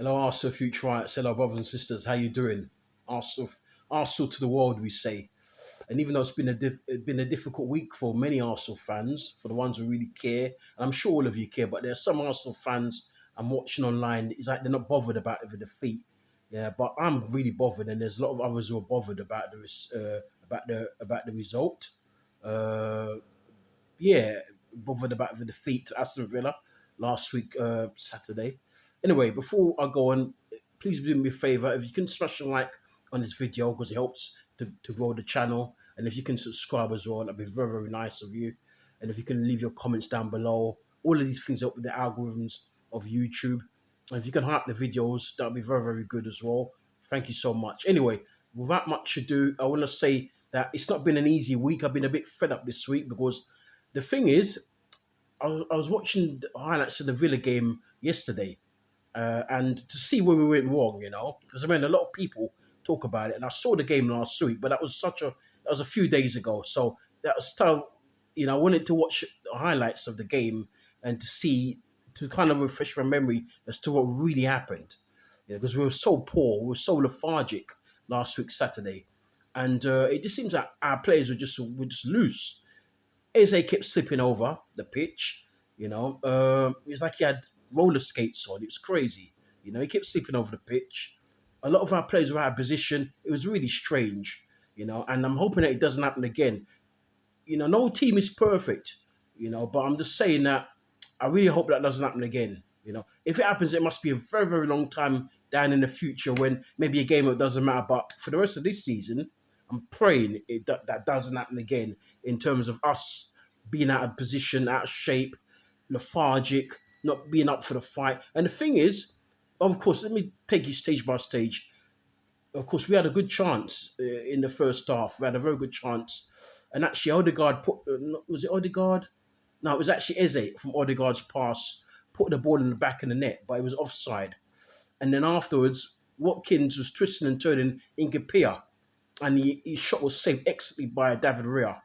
Hello, Arsenal future rights. Hello, brothers and sisters. How you doing? Arsenal, Arsenal to the world, we say. And even though it's been a difficult week for many Arsenal fans, for the ones who really care, and I'm sure all of you care, but there are some Arsenal fans I'm watching online. It's like they're not bothered about the defeat. Yeah, but I'm really bothered, and there's a lot of others who are bothered about the result. Uh, yeah, bothered about the defeat to Aston Villa last week, Saturday. Anyway, before I go on, please do me a favor. If you can smash a like on this video because it helps to grow the channel. And if you can subscribe as well, that'd be very, very nice of you. And if you can leave your comments down below, all of these things help with the algorithms of YouTube. And if you can hype the videos, that'd be very, very good as well. Thank you so much. Anyway, without much ado, I want to say that it's not been an easy week. I've been a bit fed up this week because the thing is, I was watching the highlights of the Villa game yesterday, and to see where we went wrong, because I mean a lot of people talk about it, and I saw the game last week, but that was a few days ago, so that was still, I wanted to watch the highlights of the game and to kind of refresh my memory as to what really happened, because we were so poor, we were so lethargic last week Saturday, and it just seems like our players were just loose. Eze kept slipping over the pitch, it was like he had roller skates on. It was crazy. He kept slipping over the pitch. A lot of our players were out of position. It was really strange, and I'm hoping that it doesn't happen again. No team is perfect, but I'm just saying that I really hope that doesn't happen again. If it happens, it must be a very, very long time down in the future when maybe a game it doesn't matter. But for the rest of this season, I'm praying that doesn't happen again in terms of us being out of position, out of shape, lethargic, not being up for the fight. And the thing is, of course, let me take you stage by stage. Of course, we had a good chance in the first half. We had a very good chance. And actually, Odegaard was it Odegaard? No, it was actually Eze from Odegaard's pass, put the ball in the back of the net, but it was offside. And then afterwards, Watkins was twisting and turning in Gapia, and his shot was saved excellently by David Raya.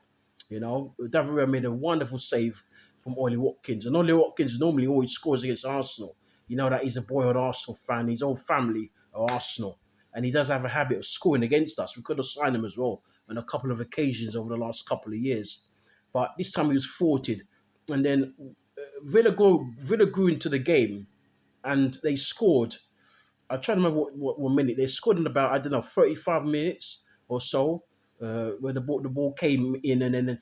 David Raya made a wonderful save from Ollie Watkins. And Ollie Watkins normally always scores against Arsenal. You know that he's a boyhood Arsenal fan. His whole family are Arsenal. And he does have a habit of scoring against us. We could have signed him as well on a couple of occasions over the last couple of years. But this time he was thwarted. And then Villa grew into the game and they scored. I'm trying to remember what minute. They scored in about, 35 minutes or so, where the ball came in, and then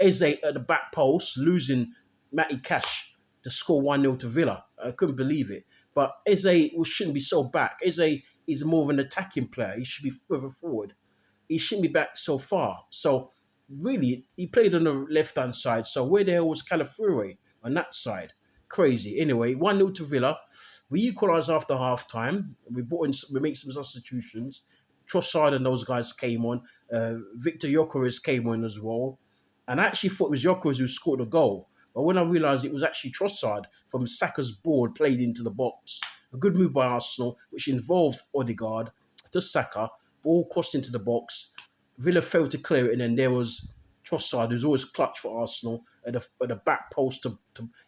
Eze at the back post, losing Matty Cash to score 1-0 to Villa. I couldn't believe it. But Eze shouldn't be so back. Eze is more of an attacking player. He should be further forward. He shouldn't be back so far. So really, he played on the left-hand side. So where the hell was Calafuri on that side? Crazy. Anyway, 1-0 to Villa. We equalised after half-time. We made some substitutions. Trossard and those guys came on. Victor Gyökeres came on as well. And I actually thought it was Gyökeres who scored the goal. But when I realised it was actually Trossard from Saka's board played into the box. A good move by Arsenal, which involved Odegaard to Saka. Ball crossed into the box. Villa failed to clear it, and then there was Trossard, who's always clutch for Arsenal, at the back post.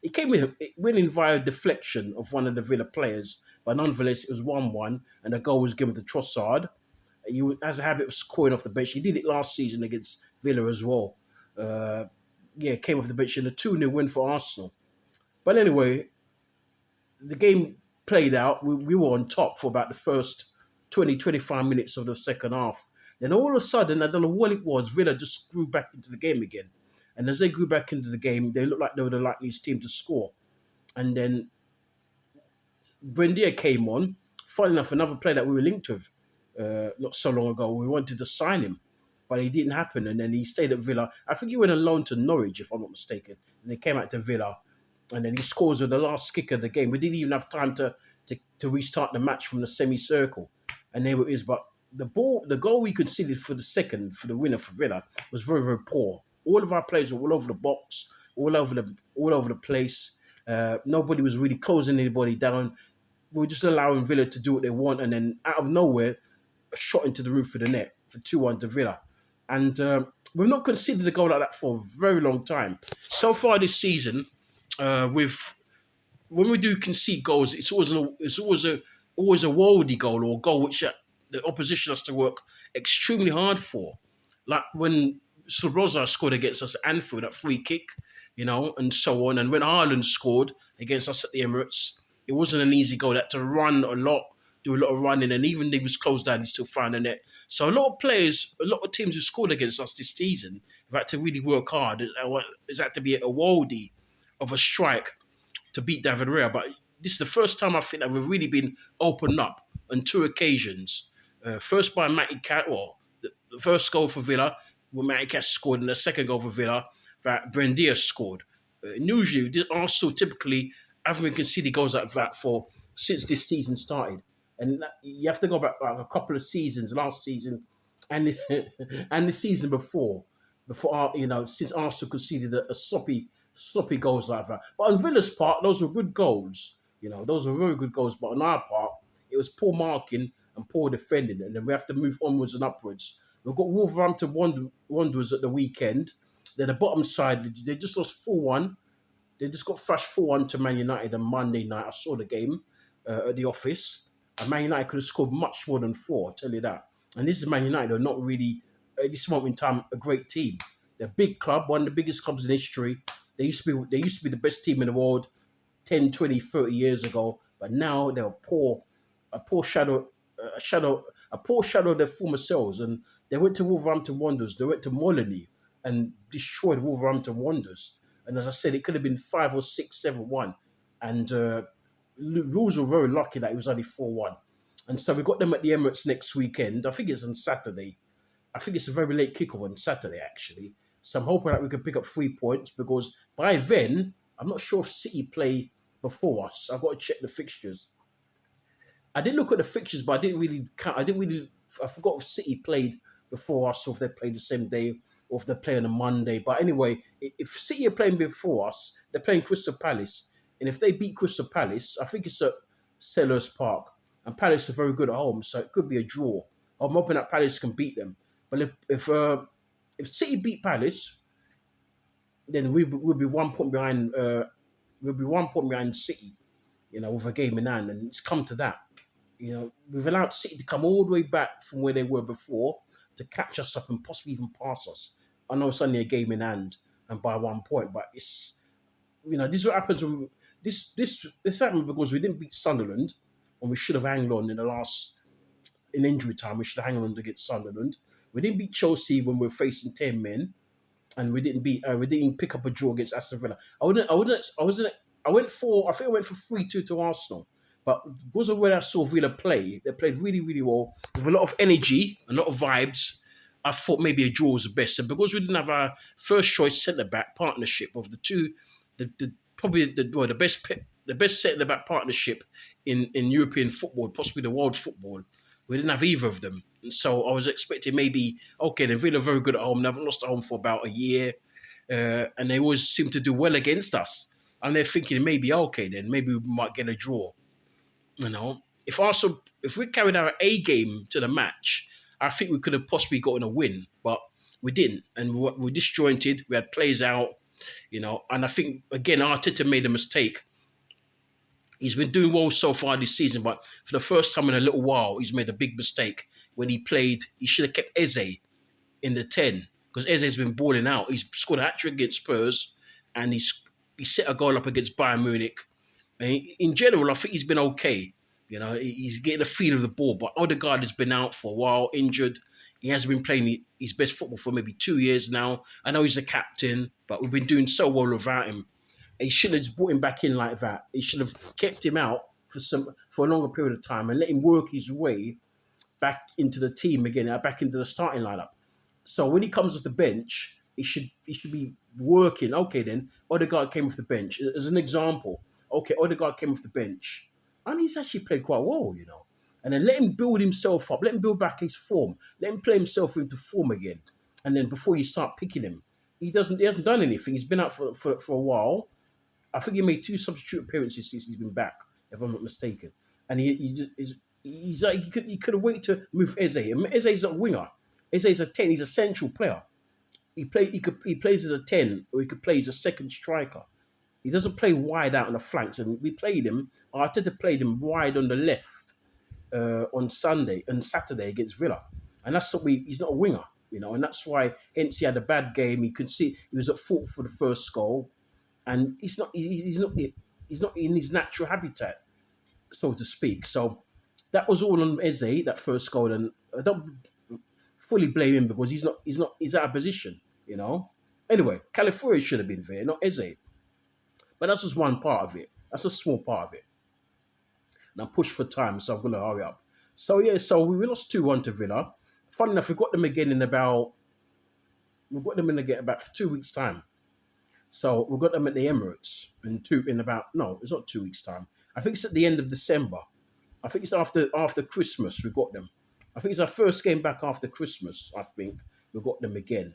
It came in, it went in via deflection of one of the Villa players. But nonetheless, it was 1-1, and the goal was given to Trossard. He has a habit of scoring off the bench. He did it last season against Villa as well. Came off the bench in a 2-0 win for Arsenal. But anyway, the game played out. We were on top for about the first 25 minutes of the second half. Then all of a sudden, I don't know what it was, Villa just grew back into the game again. And as they grew back into the game, they looked like they were the likeliest team to score. And then Buendia came on. Funny enough, another player that we were linked with not so long ago. We wanted to sign him, but it didn't happen. And then he stayed at Villa. I think he went on loan to Norwich, if I'm not mistaken. And they came out to Villa. And then he scores with the last kick of the game. We didn't even have time to restart the match from the semicircle. And there it is. But the goal we conceded for the winner for Villa was very, very poor. All of our players were all over the box, all over the place. Nobody was really closing anybody down. We were just allowing Villa to do what they want, and then out of nowhere, a shot into the roof of the net for 2-1 to Villa. And we've not conceded a goal like that for a very long time. So far this season, when we do concede goals, it's always always a worldy goal or a goal which the opposition has to work extremely hard for. Like when Sabroza scored against us at Anfield, that free kick, and so on. And when Haaland scored against us at the Emirates, it wasn't an easy goal. They had to run a lot, do a lot of running, and even if he was closed down, he still found the net. So a lot of players, a lot of teams who scored against us this season have had to really work hard. It's had to be a worldie of a strike to beat David Raya. But this is the first time I think that we've really been opened up on two occasions. First by Matty Cat, well, the first goal for Villa, when Matty Cat scored, and the second goal for Villa, that Brendia scored. Usually, Arsenal typically haven't conceded goals like that for since this season started. And you have to go back like a couple of seasons, last season, and and the season before since Arsenal conceded a sloppy goals like that. But on Villa's part, those were good goals. Those were very good goals. But on our part, it was poor marking and poor defending, and then we have to move onwards and upwards. We've got Wolverhampton Wanderers at the weekend. They're the bottom side. They just lost 4-1. They just got thrashed 4-1 to Man United on Monday night. I saw the game at the office. And Man United could have scored much more than 4, I'll tell you that. And this is Man United. They're not really, at this moment in time, a great team. They're a big club, one of the biggest clubs in history. They used to be the best team in the world 10, 20, 30 years ago. But now they're a poor shadow of their former selves. And they went to Wolverhampton Wanderers. They went to Molineux and destroyed Wolverhampton Wanderers. And as I said, it could have been 5 or 6, 7-1. And Rules were very lucky that it was only 4-1. And so we got them at the Emirates next weekend. I think it's on Saturday. I think it's a very late kickoff on Saturday, actually. So I'm hoping that we can pick up 3 points because by then, I'm not sure if City play before us. I've got to check the fixtures. I did look at the fixtures, but I didn't really count. I forgot if City played before us or if they played the same day or if they play on a Monday. But anyway, if City are playing before us, they're playing Crystal Palace. And if they beat Crystal Palace, I think it's at Selhurst Park. And Palace are very good at home, so it could be a draw. I'm hoping that Palace can beat them. But if City beat Palace, then we'll be 1 point behind. We'll be 1 point behind City, with a game in hand, and it's come to that. We've allowed City to come all the way back from where they were before to catch us up and possibly even pass us. I know it's only a game in hand and by 1 point, but it's this is what happens when this happened because we didn't beat Sunderland, and we should have hanged on in injury time. We should have hanged on against Sunderland. We didn't beat Chelsea when we were facing 10 men, and we didn't pick up a draw against Aston Villa. I went for 3-2 to Arsenal. But because of where I saw Villa play, they played really, really well with a lot of energy, a lot of vibes. I thought maybe a draw was the best. And because we didn't have our first choice centre back partnership of the two, probably the best centre back partnership in European football, possibly the world football, we didn't have either of them. And so I was expecting maybe, okay, they're Villa very good at home. They haven't lost at home for about a year. And they always seem to do well against us. And they're thinking maybe, okay, then maybe we might get a draw. If we carried our A game to the match, I think we could have possibly gotten a win, but we didn't. And we're disjointed. We had players out, and I think, again, Arteta made a mistake. He's been doing well so far this season, but for the first time in a little while, he's made a big mistake. When he played, he should have kept Eze in the 10 because Eze's been balling out. He's scored a hat-trick against Spurs and he set a goal up against Bayern Munich. And in general, I think he's been okay. He's getting the feel of the ball, but Odegaard has been out for a while, injured. He hasn't been playing his best football for maybe 2 years now. I know he's a captain, but we've been doing so well without him. He should have just brought him back in like that. He should have kept him out for a longer period of time and let him work his way back into the team again, back into the starting lineup. So when he comes off the bench, he should be working. Okay, then Odegaard came off the bench as an example. Okay, Odegaard came off the bench, and he's actually played quite well, And then let him build himself up. Let him build back his form. Let him play himself into form again. And then before you start picking him, he hasn't done anything. He's been out for a while. I think he made 2 substitute appearances since he's been back, if I'm not mistaken. And he could have waited to move Eze. And Eze's a winger. Eze's a 10. He's a central player. He plays as a 10, or he could play as a second striker. He doesn't play wide out on the flanks. And we played him. Arteta played him wide on the left. on Sunday and Saturday against Villa, and that's what we. He's not a winger, and that's why hence he had a bad game. You could see he was at fault for the first goal, and he's not in his natural habitat, so to speak. So that was all on Eze, that first goal, and I don't fully blame him because he's out of position. Anyway, California should have been there, not Eze. But that's just one part of it. That's a small part of it. And I'm pushed for time, so I'm gonna hurry up. So yeah, so we lost 2-1 to Villa. Funny enough, we got them in again about 2 weeks time. So we got them at the Emirates in about no, it's not 2 weeks time. I think it's at the end of December. I think it's after Christmas we got them. I think it's our first game back after Christmas. I think we got them again.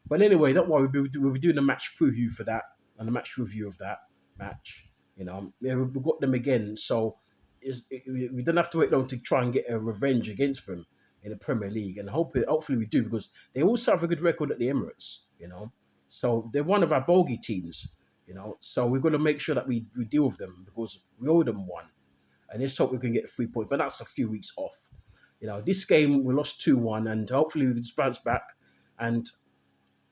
But anyway, don't worry. We'll be doing a match preview for that and a match review of that match. Yeah, we got them again. So we don't have to wait long to try and get a revenge against them in the Premier League. And hopefully we do because they also have a good record at the Emirates. So they're one of our bogey teams. So we've got to make sure that we deal with them because we owe them one. And let's hope we can get 3 points. But that's a few weeks off. This game we lost 2-1, and hopefully we can just bounce back. And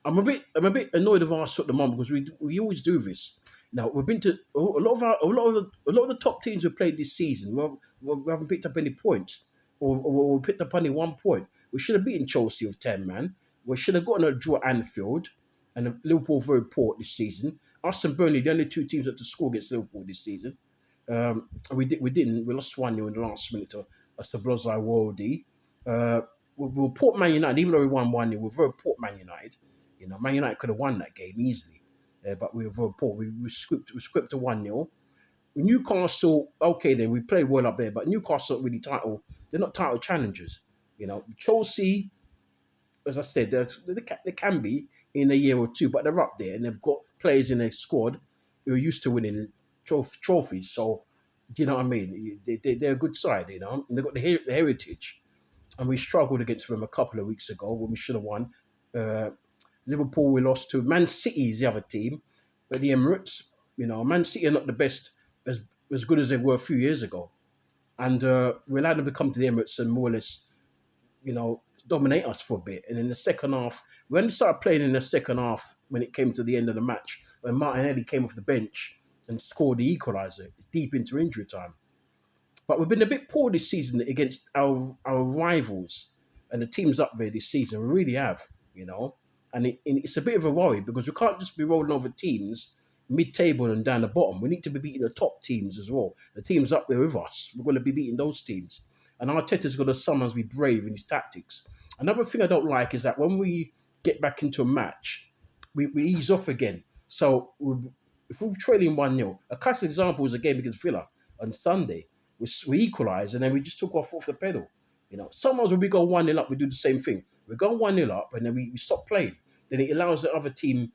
I'm a bit annoyed with Arsenal at the moment because we always do this. Now we've been to a lot of the top teams we've played this season. We haven't picked up any points, or we picked up only 1 point. We should have beaten Chelsea with 10 man. We should have gotten a draw at Anfield, and Liverpool very poor this season. Us and Burnley, the only two teams that to score against Liverpool this season. We didn't. We lost 1-0 in the last minute to a Sablozai Worldy. We were Port Man United, even though we won 1-0, we were very Port Man United. Man United could have won that game easily, but we were very poor. We scripted a 1-0. Newcastle, okay, then we played well up there, but Newcastle really they're not title challengers. Chelsea, as I said, they can be in a year or two, but they're up there and they've got players in their squad who are used to winning trophies. So, do you know what I mean? They're a good side, and they've got the heritage. And we struggled against them a couple of weeks ago when we should have won. Liverpool, we lost to Man City, is the other team, at the Emirates. Man City are not the best, as good as they were a few years ago. And we allowed them to come to the Emirates and more or less, dominate us for a bit. And in the second half, we only started playing in the second half when it came to the end of the match, when Martinelli came off the bench and scored the equaliser deep into injury time. But we've been a bit poor this season against our rivals and the teams up there this season. We really have, And it's a bit of a worry because we can't just be rolling over teams mid-table and down the bottom. We need to be beating the top teams as well. The teams up there with us, we're going to be beating those teams. And Arteta's got to sometimes be brave in his tactics. Another thing I don't like is that when we get back into a match, we ease off again. So if we're trailing 1-0, a classic example was a game against Villa on Sunday. We equalised and then we just took off the pedal. Sometimes when we go 1-0 up, we do the same thing. We go 1-0 up and then we stop playing. Then it allows the other team,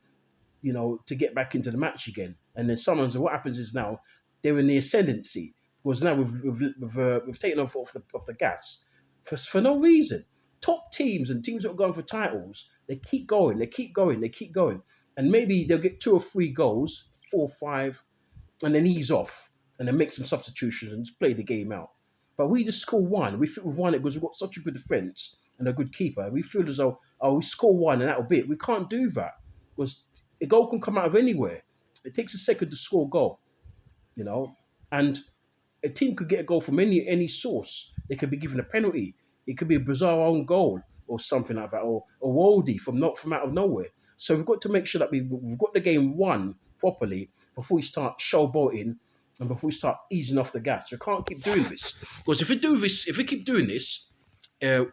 to get back into the match again. And then sometimes what happens is now they're in the ascendancy because now we've taken off the gas for no reason. Top teams and teams that are going for titles, they keep going, and maybe they'll get 2 or 3 goals, 4 or 5, and then ease off. And then make some substitutions and just play the game out. But we just score 1. We think we've won it because we've got such a good defence and a good keeper. We feel as though, we score 1 and that'll be it. We can't do that because a goal can come out of anywhere. It takes a second to score a goal, And a team could get a goal from any source. They could be given a penalty. It could be a bizarre own goal or something like that, or a Woldy from out of nowhere. So we've got to make sure that we've got the game won properly before we start showboating and before we start easing off the gas. We can't keep doing this. Because if we keep doing this, the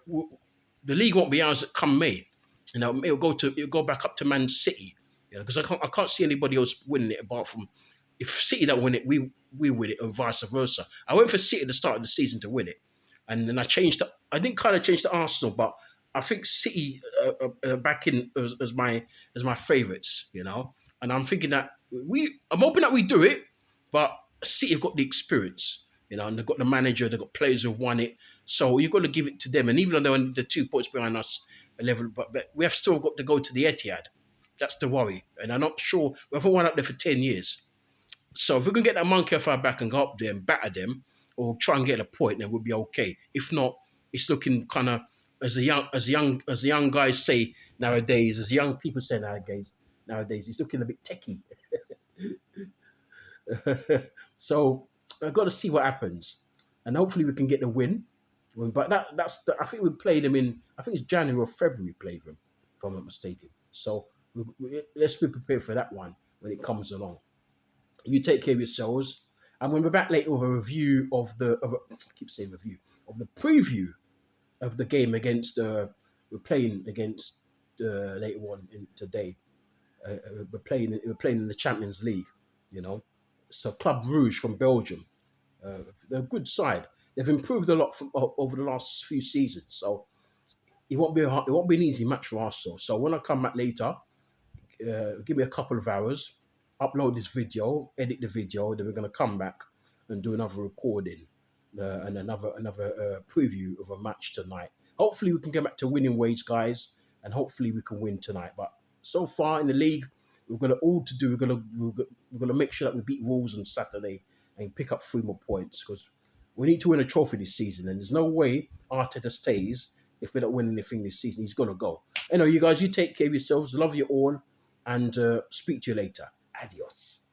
league won't be ours come May. It'll go back up to Man City. Because I can't see anybody else winning it apart from if City don't win it, we win it, and vice versa. I went for City at the start of the season to win it, and then I didn't kind of change to Arsenal, but I think City are back in as my favourites. And I'm thinking that I'm hoping that we do it, but City have got the experience, and they've got the manager, they've got players who've won it. So you've got to give it to them. And even though they're 2 points behind us, but we have still got to go to the Etihad. That's the worry. And I'm not sure. We haven't won up there for 10 years. So if we can get that monkey off our back and go up there and batter them, or try and get a point, then we'll be okay. If not, it's looking kind of as the young guys say nowadays, as young people say nowadays, it's looking a bit techie. So I've got to see what happens, and hopefully we can get the win. But I think we played them in, I think it's January or February we played them, if I'm not mistaken. So let's be prepared for that one when it comes along. You take care of yourselves, and when we're back later with a review I keep saying review of the preview of the game against we're playing against later on in today. We're playing in the Champions League, you know. So Club Rouge from Belgium, they're a good side. They've improved a lot over the last few seasons. So it won't be an easy match for Arsenal. So when I come back later, give me a couple of hours, upload this video, edit the video, then we're going to come back and do another recording and another preview of a match tonight. Hopefully we can get back to winning ways, guys, and hopefully we can win tonight. But so far in the league, we've got all to do. We're gonna make sure that we beat Wolves on Saturday and pick up 3 more points, because we need to win a trophy this season. And there's no way Arteta stays if we don't win anything this season. He's gonna go. Anyway, you guys, you take care of yourselves. Love you all, and speak to you later. Adios.